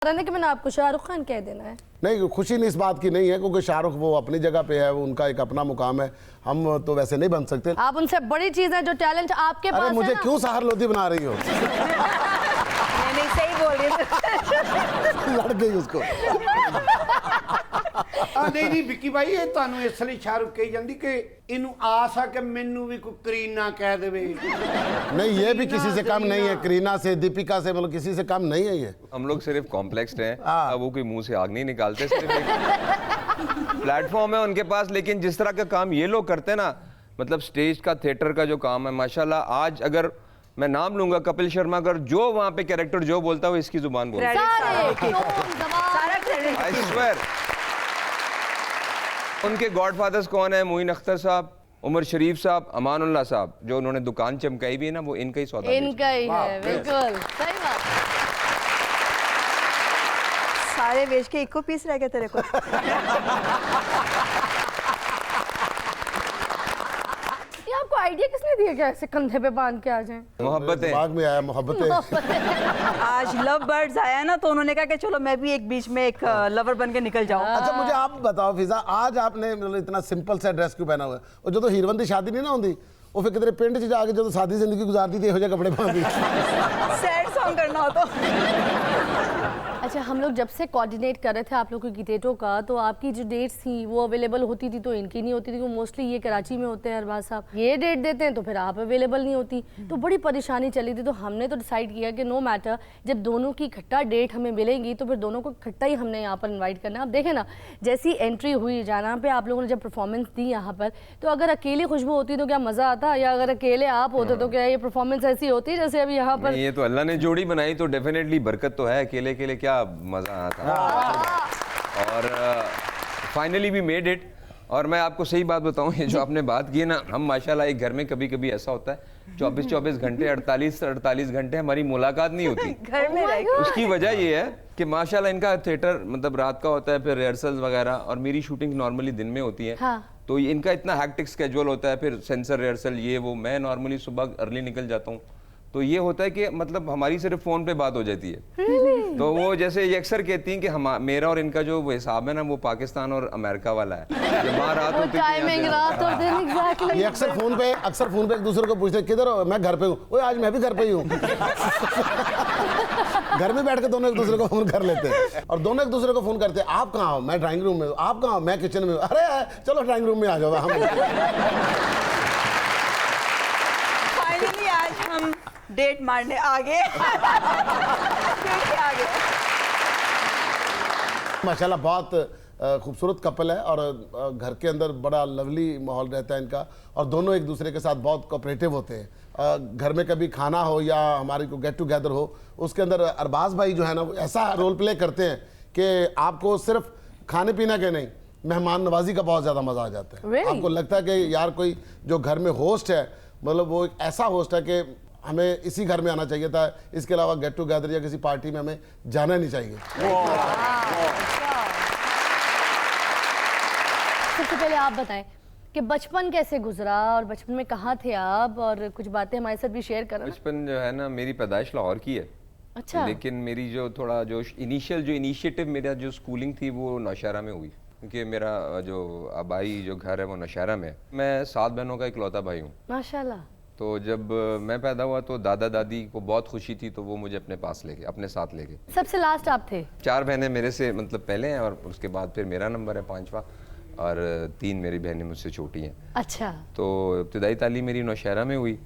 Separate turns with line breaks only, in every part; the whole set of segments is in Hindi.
रहने कि मैंने आपको शाहरुख खान कह देना है।
नहीं, खुशी नहीं इस बात की नहीं है क्योंकि शाहरुख वो अपनी जगह पे है, वो उनका एक अपना मुकाम है, हम तो वैसे नहीं बन सकते।
आप उनसे बड़ी चीज है जो टैलेंट आपके पास है।
अरे मुझे क्यों सहर लोधी बना रही हो?
नहीं सही बोल रही है।
लड़ गई उसको।
नहीं विक्की भाई, ये ਤੁਹਾਨੂੰ ਇਸ ਲਈ शाहरुख कही ਜਾਂਦੀ कि ਇਹਨੂੰ ਆਸ ਆ ਕਿ ਮੈਨੂੰ ਵੀ ਕੋਈ करीना कह देवे।
नहीं, ये भी किसी से कम नहीं है, करीना से, दीपिका से, मतलब किसी से कम नहीं है ये।
हम लोग सिर्फ कॉम्प्लेक्स्ड हैं, अब वो कोई मुंह से आग नहीं निकालते, सिर्फ एक प्लेटफॉर्म है उनके पास। लेकिन जिस तरह का काम ये लोग करते हैं ना, मतलब स्टेज का, थिएटर का जो काम है, माशाल्लाह। आज अगर मैं नाम लूंगा कपिल शर्मा, अगर जो वहाँ पे कैरेक्टर जो बोलता है वो इसकी जुबान बोलता है। I swear. उनके गॉडफादर्स कौन है? मोइन अख्तर साहब, उमर शरीफ साहब, अमानुल्लाह साहब, जो उन्होंने दुकान चमकाई भी है ना, वो इनका ही सौदा,
इनका ही है। बिल्कुल सही बात।
सारे बेच के एक को पीस रह गया तेरे को।
ये आपको आइडिया किसने दिया कि ऐसे कंधे पे बांध के आ जाएं?
मोहब्बतें
दिमाग में आया, मोहब्बतें।
आज लव बर्ड्स आया ना, तो उन्होंने कहा कि चलो मैं भी एक बीच में एक लवर बन के निकल जाऊं।
अच्छा मुझे आप बताओ फिजा, आज आपने मतलब इतना सिंपल सा ड्रेस क्यों पहना हुआ है? और जो तो हीरोइन की शादी नहीं ना होती, वो फिर कितने पिंड च जाके जो तो सादी जिंदगी गुजारती थी, ये कपड़े पहनती।
सैड सॉन्ग करना हो तो।
अच्छा, हम लोग जब से कोऑर्डिनेट कर रहे थे आप लोगों की डेटों का, तो आपकी जो डेट्स थी वो अवेलेबल होती थी, तो इनकी नहीं होती थी। मोस्टली ये कराची में होते हैं अरबाज साहब, ये डेट देते हैं तो फिर आप अवेलेबल नहीं होती, तो बड़ी परेशानी चली थी। तो हमने तो डिसाइड किया कि नो मैटर, जब दोनों की इकट्ठा डेट हमें मिलेगी तो फिर दोनों को इकट्ठा ही हमने यहाँ पर इन्वाइट करना है। आप देखें ना, जैसी एंट्री हुई जाना पे, आप लोगों ने जब परफॉर्मेंस दी यहाँ पर, तो अगर अकेली खुशबू होती तो क्या मज़ा आता, या अगर अकेले आप होते तो क्या ये परफॉर्मेंस ऐसी होती जैसे अभी यहाँ पर?
ये तो अल्लाह ने जोड़ी बनाई तो डेफिनेटली बरकत तो है, अकेले अकेले क्या मजा आता। और फाइनली वी मेड इट। और मैं आपको सही बात बताऊं, ये जो आपने बात की है ना, हम माशाल्लाह एक घर में कभी कभी ऐसा होता है 24-24 घंटे, 48-48 घंटे हमारी मुलाकात नहीं होती।
घर में रह
उसकी वजह ये है कि माशाल्लाह इनका थिएटर मतलब रात का होता है, फिर रिहर्सल्स वगैरह, और मेरी शूटिंग नॉर्मली दिन में होती है।
हाँ।
तो इनका इतना हैक्टिक स्केड्यूल होता है, फिर सेंसर रिहर्सल ये वो, मैं नॉर्मली सुबह अर्ली निकल जाता हूँ। तो ये होता है कि मतलब हमारी सिर्फ फोन पे बात हो जाती है। तो वो जैसे ये अक्सर कहती हैं कि हम, मेरा और इनका जो हिसाब है ना, वो पाकिस्तान और अमेरिका वाला है। जब वहाँ रात होती है,
टाइमिंग रात और दिन एग्जैक्टली।
ये अक्सर फोन पे एक दूसरे को पूछते किधर हो? मैं घर पे हूँ। ओए आज मैं भी घर पे ही हूँ। घर में बैठ के दोनों एक दूसरे को फोन कर लेते हैं, और दोनों एक दूसरे को फोन करते हैं, आप कहाँ हो? मैं ड्राइंग रूम में हूँ। आप कहाँ हो? मैं किचन में हूँ। अरे चलो ड्राइंग रूम में आ जाओ। हम
फाइनली आज हम डेट मारने आगे।
माशाल्लाह बहुत खूबसूरत कपल है, और घर के अंदर बड़ा लवली माहौल रहता है इनका, और दोनों एक दूसरे के साथ बहुत कोऑपरेटिव होते हैं। घर में कभी खाना हो या हमारी को गेट टुगेदर हो, उसके अंदर अरबाज भाई जो है ना, वो ऐसा रोल प्ले करते हैं कि आपको सिर्फ खाने पीने के नहीं, मेहमान नवाजी का बहुत ज़्यादा मज़ा आ जाता है।
Really?
आपको लगता है कि यार कोई जो घर में होस्ट है, मतलब वो एक ऐसा होस्ट है कि हमें इसी घर में आना चाहिए था, इसके अलावा गेट टुगेदर या किसी पार्टी में हमें जाना नहीं चाहिए।
सबसे पहले आप बताएं कि बचपन कैसे गुजरा, और बचपन में कहाँ थे आप, और कुछ बातें हमारे साथ भी शेयर करो।
बचपन जो है ना, मेरी पैदाइश लाहौर की है।
अच्छा।
लेकिन मेरी जो थोड़ा जो इनिशिएटिव मेरा जो स्कूलिंग थी वो नौशहरा में हुई, क्योंकि मेरा जो आबाई जो घर है वो नौशहरा में है। मैं 7 बहनों का इकलौता भाई हूँ।
माशाल्लाह।
तो जब मैं पैदा हुआ तो दादा दादी को बहुत खुशी थी, तो वो मुझे अपने साथ ले गए।
सबसे लास्ट आप थे?
4 बहनें मेरे से मतलब पहले हैं, और उसके बाद फिर मेरा नंबर है 5वां, और 3 मेरी बहनें मुझसे छोटी हैं।
अच्छा।
तो इब्तदाई तालीम मेरी नौशहरा में हुई,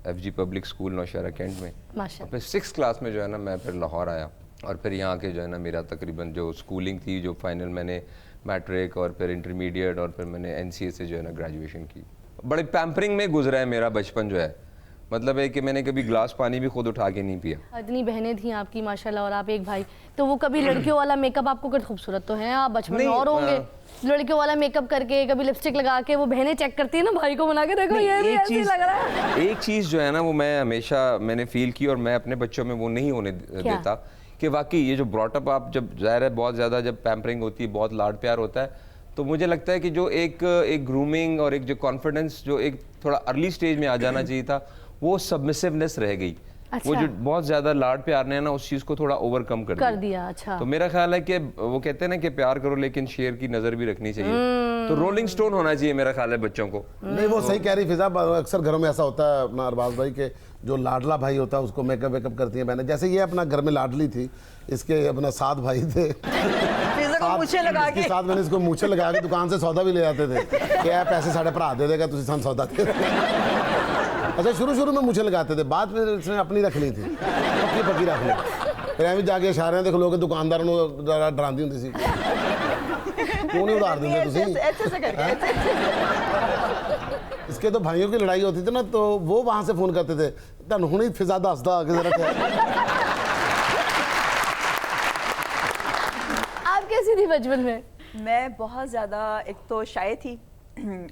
FG public school Nowshera cantt में।
माशाल्लाह।
फिर 6th क्लास में जो है ना, मैं फिर लाहौर आया, और फिर यहाँ के जो है ना, मेरा तकरीबन जो स्कूलिंग थी, जो फाइनल मैंने मैट्रिक और फिर इंटरमीडिएट, और फिर मैंने NCA से जो है ना ग्रेजुएशन की। बड़े पैम्परिंग में गुजरा है मेरा बचपन जो है, मतलब है कि मैंने कभी ग्लास पानी भी खुद उठा के नहीं पिया।
इतनी बहनें थी आपकी माशाल्लाह, और आप एक भाई, तो वो कभी लड़कियों वाला मेकअप, आपको कर खूबसूरत तो हैं आप, बचपन में और होंगे, लड़कियों वाला मेकअप करके कभी लिपस्टिक लगा के वो बहनें चेक करती है ना भाई को बना के, देखो ये भी ऐसे लग रहा है।
एक चीज़ जो है ना, वो मैं हमेशा मैंने फील की, और मैं अपने बच्चों में वो नहीं होने देता, कि वाकई ये जो ब्रॉटअप आप, जब ज़ाहिर है बहुत ज़्यादा जब पैम्परिंग होती है, बहुत लाड प्यार होता है, तो मुझे लगता है कि जो एक ग्रूमिंग और एक जो कॉन्फिडेंस जो एक थोड़ा अर्ली स्टेज में आ जाना चाहिए था, वो सबमिसिवनेस रह गई।
अच्छा।
वो जो बहुत ज्यादा लाड प्यार ने ना उस चीज को थोड़ा ओवरकम कर
दिया। अच्छा।
तो मेरा ख्याल है कि वो कहते हैं ना कि प्यार करो लेकिन शेर की नजर भी रखनी चाहिए, तो रोलिंग स्टोन होना चाहिए मेरा ख्याल है बच्चों को।
नहीं वो सही कह रही फिजा, अक्सर घरों में ऐसा होता है अपना अरबाज भाई के जो लाडला भाई होता है उसको मेकअप वेकअप करती है बहनें, जैसे ये अपना घर में लाडली थी, इसके अपना 7 भाई थे,
फिजा को मूछें लगा के
इसके साथ मैंने इसको मूछे लगा के दुकान से सौदा भी ले जाते थे कि यार पैसे साढ़े भरा दे देगा तुझे सन सौदा दे। अच्छा शुरू में मूछे लगाते थे, बाद में इसने अपनी रख ली थी, पक्की पक्की रख ली, फिर एवं जाके इशारे देख लो कि दुकानदार जरा डरांदी होंदी सी, क्यों नहीं उधार देंगे तुसी?
ऐसे से करके ऐसे।
इसके तो भाइयों की लड़ाई होती थी ना, तो वो वहां से फोन करते थे, तन हुणी फिजा दसदा कि जरा क्या।
आप कैसी थी बचपन में?
मैं बहुत ज़्यादा एक तो शाय थी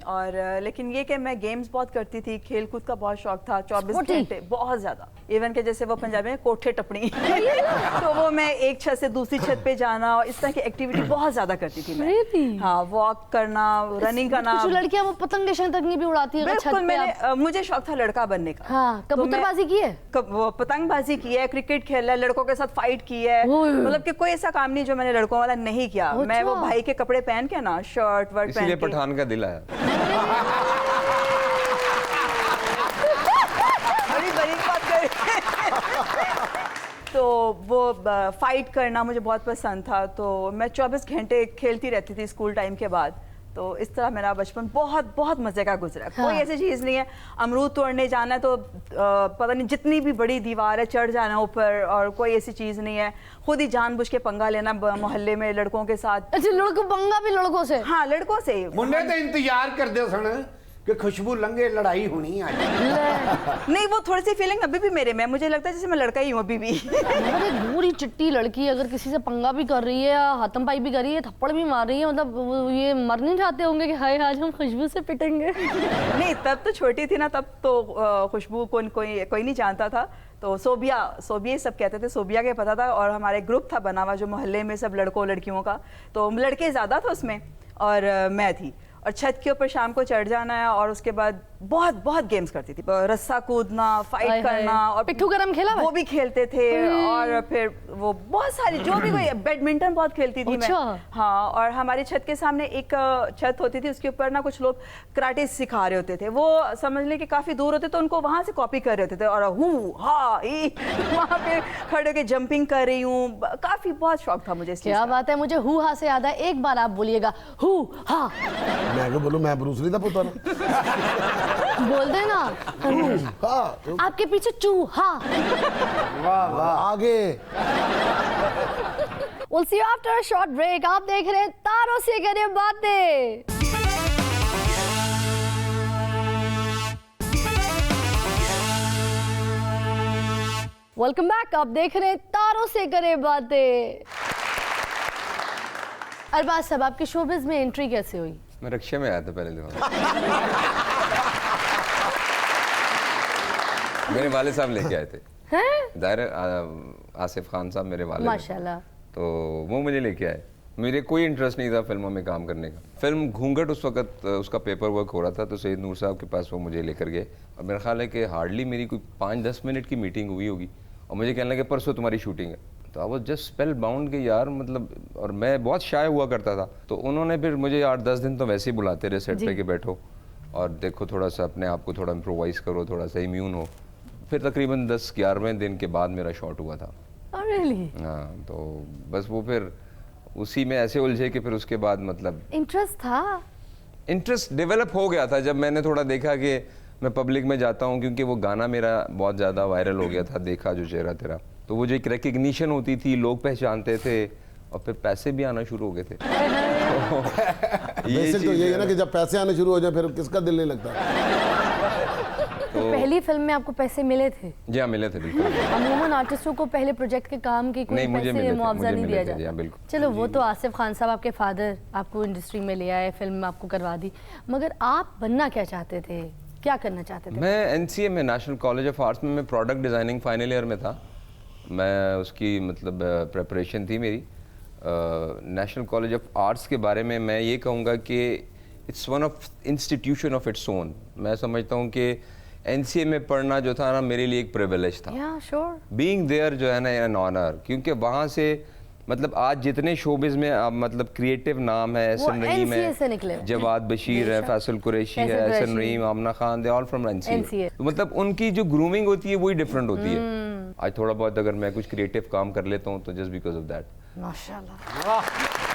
और लेकिन ये कि मैं गेम्स बहुत करती थी, खेल कूद का बहुत शौक था, 24
Sporty?
घंटे बहुत ज़्यादा। इवन के जैसे वो पंजाबी में कोठे टपनी तो वो मैं एक छत से दूसरी छत पे जाना और इस तरह की एक्टिविटी बहुत ज़्यादा करती थी मैं।
Really?
हाँ, वॉक करना, रनिंग करना।
कुछ लड़कियां वो पतंग भी उड़ाती है अगर छत
बिल्कुल,
पे
मैंने
आप।
मुझे शौक था लड़का बनने का।
हाँ,
तो मैं-
कबूतरबाजी की है?
वो पतंगबाजी की है, क्रिकेट खेला है, लड़कों के साथ फाइट की है,
ओए।
मतलब कि कोई ऐसा काम नहीं जो मैंने लड़कों वाला नहीं किया। मैं वो
अच्छा।
भाई के कपड़े पहन के ना, शर्ट वर्ट
इसीलिए
पहन के।
पठान का दिल आया।
बड़ी बारीक बात कर रही है। तो वो फाइट करना मुझे बहुत पसंद था, तो मैं 24 घंटे खेलती रहती थी स्कूल टाइम के बाद। तो इस तरह मेरा बचपन बहुत बहुत मजे का गुजरा।
हाँ।
कोई ऐसी चीज़ नहीं है, अमरूद तोड़ने जाना है तो पता नहीं जितनी भी बड़ी दीवार है चढ़ जाना ऊपर, और कोई ऐसी चीज़ नहीं है। खुद ही जानबूझ के पंगा लेना मोहल्ले में लड़कों के साथ।
अच्छा, लड़कों पंगा भी लड़कों से?
हाँ, लड़कों से।
मुंडे तो इंतजार करते सन कि खुशबू लंघे लड़ाई होनी आज।
नहीं, वो थोड़ी सी फीलिंग अभी भी मेरे में है। मुझे लगता है जैसे मैं लड़का ही हूँ अभी भी।
मतलब एक बुरी चिट्टी लड़की अगर किसी से पंगा भी कर रही है या हाथम पाई भी कर रही है, थप्पड़ भी मार रही है, मतलब वो ये मर नहीं जाते होंगे कि हाय आज हम खुशबू से पिटेंगे?
नहीं, तब तो छोटी थी ना, तब तो खुशबू को कोई नहीं जानता था। तो सोबिया ही सब कहते थे, सोबिया के पता था। और हमारे ग्रुप था बना हुआ जो मोहल्ले में सब लड़कों लड़कियों का, तो लड़के ज़्यादा थे उसमें और मैं थी। और छत के ऊपर शाम को चढ़ जाना है और उसके बाद बहुत बहुत गेम्स करती थी, रस्सा कूदना, फाइट करना, और
पिट्ठू गरम खेला
वो भी खेलते थे। और फिर वो बहुत सारी जो भी कोई, बैडमिंटन बहुत खेलती थी मैं।
अच्छा।
हाँ, और हमारे छत के सामने एक छत होती थी, उसके ऊपर ना कुछ लोग कराटे सिखा रहे होते थे। वो समझ लें कि काफी दूर होते तो उनको वहां से कॉपी कर रहे होते थे, और वहां पे खड़े होकर जंपिंग कर रही हूँ। काफी बहुत शौक था मुझे इस चीज़
क्या
का।
बात है, मुझे हु हा से याद है, एक बार आप बोलिएगा हु हा।
मैं क्या बोलूं, मैं ब्रूस ली था पुत्र।
बोल देना।
हाँ
आपके पीछे चूहा।
वाह वाह।
आगे।
We'll see you after a short break. आप देख रहे हैं तारों से करें बातें। Welcome back. आप देख रहे हैं तारों से करें बातें। अरबाज साहब, आपके शोबिज में एंट्री कैसे हुई?
मैं रक्षा में आया था पहले दफा। मेरे वाले साहब लेके आए थे।
हैं?
जाहिर है, आसिफ खान साहब मेरे वाले हैं।
माशाल्लाह।
तो वो मुझे लेके आए। मेरे कोई इंटरेस्ट नहीं था फिल्मों में काम करने का। फिल्म घूंघट उस वक्त उसका पेपर वर्क हो रहा था, तो सैयद नूर साहब के पास वो मुझे लेकर गए। और मेरा ख्याल है कि हार्डली मेरी कोई 5-10 मिनट की मीटिंग हुई होगी, और मुझे कहने लगे परसों तुम्हारी शूटिंग है। तो I was just spell bound के यार, मतलब, और मैं बहुत शाय हुआ करता था। तो उन्होंने फिर मुझे 8-10 दिन तो वैसे ही बुलाते रहे सेट पे कि बैठो और देखो, थोड़ा सा अपने आप को थोड़ा इम्प्रोवाइज़ करो, थोड़ा सा इम्यून हो। फिर तकरीबन 10-11वें दिन के बाद मेरा शॉट हुआ था।
Oh, really?
हाँ, तो बस वो फिर उसी में ऐसे उलझे कि फिर उसके बाद मतलब
इंटरेस्ट था?
इंटरेस्ट डेवलप हो गया था जब मैंने थोड़ा देखा कि मैं पब्लिक में जाता हूँ, क्योंकि वो गाना मेरा बहुत ज़्यादा वायरल हो गया था, देखा जो चेहरा तेरा। तो वो जो एक रिकग्निशन होती थी, लोग पहचानते थे, और फिर पैसे भी आना शुरू हो गए थे।
बेसिक तो ये है ना कि जब पैसे आने शुरू हो जाए फिर किसका दिल नहीं लगता।
तो पहली फिल्म में आपको पैसे मिले थे?
जी हाँ, मिले थे बिल्कुल।
अमूमन आर्टिस्टों को पहले प्रोजेक्ट के काम के कोई
नहीं, मुझे
पैसे
मिले थे,
मुआवजा
मुझे
नहीं
मिले
दिया
थे, जी हाँ,
जाता।
बिल्कुल।
चलो, वो तो आसिफ खान साहब आपके फादर आपको इंडस्ट्री में ले आए, फिल्म में आपको करवा दी, मगर आप बनना क्या चाहते थे, क्या करना चाहते थे?
मैं एनसीए में, नेशनल कॉलेज ऑफ आर्ट्स में, मैं प्रोडक्ट डिज़ाइनिंग फाइनल ईयर में था। मैं उसकी मतलब प्रेपरेशन थी मेरी। नेशनल कॉलेज ऑफ आर्ट्स के बारे में मैं ये कहूँगा कि it's one of institution of its own. मैं समझता हूँ कि एनसीए में पढ़ना जो था ना मेरे लिए एक प्रिविलेज था।
या श्योर।
बीइंग देयर जो है ना एन ऑनर, क्योंकि वहाँ से मतलब आज जितने शोबिज में मतलब क्रिएटिव नाम है, एहसन रहीम
NCA से निकले।
है, जवाद बशीर है, फैसल कुरैशी है,
Faisal
Ehsan
Qureshi.
Rahim, Amna Khan, they all from
NCA।
NCA. तो मतलब उनकी जो ग्रूमिंग होती है वही डिफरेंट होती है। आज थोड़ा बहुत अगर मैं कुछ क्रिएटिव काम कर लेता हूँ तो जस्ट बिकॉज ऑफ दैट।
माशाल्लाह।
वाह